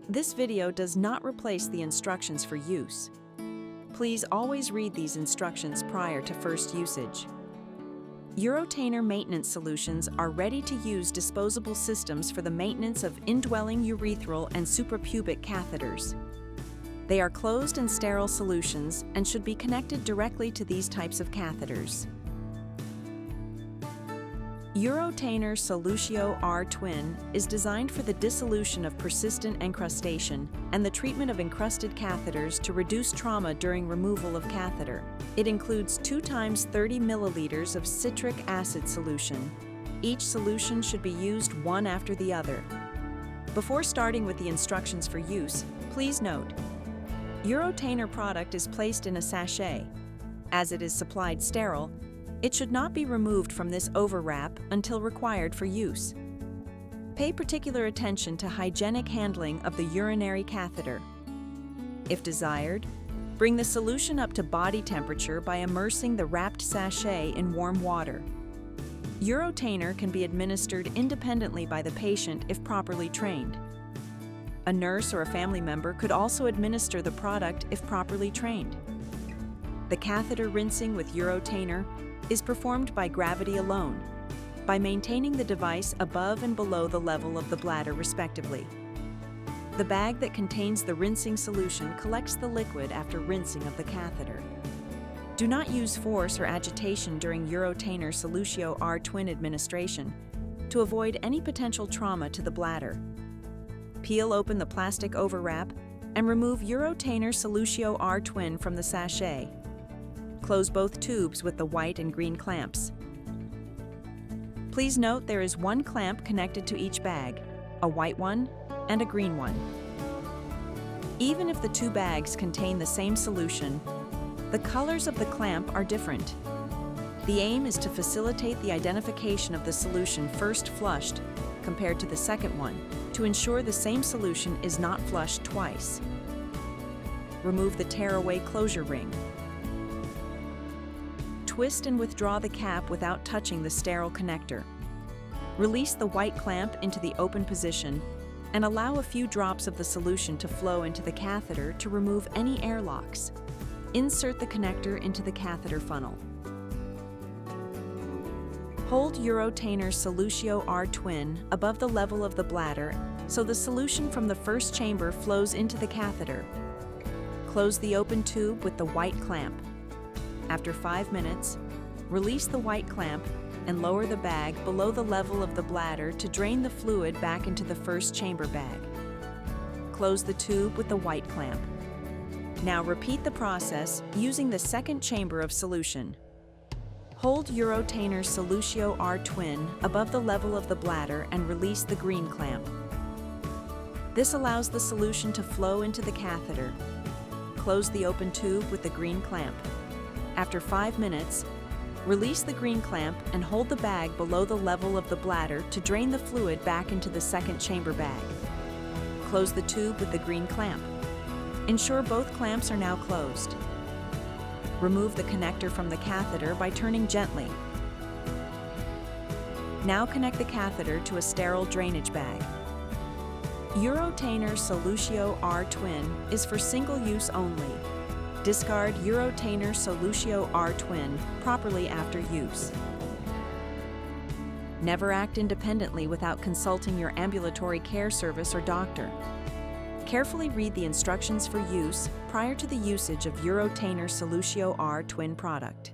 This video does not replace the instructions for use. Please always read these instructions prior to first usage. Uro-Tainer maintenance solutions are ready-to-use disposable systems for the maintenance of indwelling urethral and suprapubic catheters. They are closed and sterile solutions and should be connected directly to these types of catheters. Uro-Tainer Solutio R Twin is designed for the dissolution of persistent encrustation and the treatment of encrusted catheters to reduce trauma during removal of catheter. It includes 2 times 30 milliliters of citric acid solution. Each solution should be used one after the other. Before starting with the instructions for use, please note, Uro-Tainer product is placed in a sachet. As it is supplied sterile, it should not be removed from this overwrap until required for use. Pay particular attention to hygienic handling of the urinary catheter. If desired, bring the solution up to body temperature by immersing the wrapped sachet in warm water. Uro-Tainer can be administered independently by the patient if properly trained. A nurse or a family member could also administer the product if properly trained. The catheter rinsing with Uro-Tainer is performed by gravity alone, by maintaining the device above and below the level of the bladder respectively. The bag that contains the rinsing solution collects the liquid after rinsing of the catheter. Do not use force or agitation during Uro-Tainer Solutio R Twin administration to avoid any potential trauma to the bladder. Peel open the plastic overwrap and remove Uro-Tainer Solutio R Twin from the sachet. Close both tubes with the white and green clamps. Please note there is 1 clamp connected to each bag, a white one and a green one. Even if the 2 bags contain the same solution, the colors of the clamp are different. The aim is to facilitate the identification of the solution first flushed compared to the second one to ensure the same solution is not flushed twice. Remove the tear-away closure ring. Twist and withdraw the cap without touching the sterile connector. Release the white clamp into the open position and allow a few drops of the solution to flow into the catheter to remove any airlocks. Insert the connector into the catheter funnel. Hold Uro-Tainer Solutio R Twin above the level of the bladder so the solution from the first chamber flows into the catheter. Close the open tube with the white clamp. After 5 minutes, release the white clamp and lower the bag below the level of the bladder to drain the fluid back into the first chamber bag. Close the tube with the white clamp. Now repeat the process using the second chamber of solution. Hold Uro-Tainer Solutio R Twin above the level of the bladder and release the green clamp. This allows the solution to flow into the catheter. Close the open tube with the green clamp. After 5 minutes, release the green clamp and hold the bag below the level of the bladder to drain the fluid back into the second chamber bag. Close the tube with the green clamp. Ensure both clamps are now closed. Remove the connector from the catheter by turning gently. Now connect the catheter to a sterile drainage bag. Uro-Tainer Solutio R Twin is for single use only. Discard Uro-Tainer Solutio R Twin properly after use. Never act independently without consulting your ambulatory care service or doctor. Carefully read the instructions for use prior to the usage of Uro-Tainer Solutio R Twin product.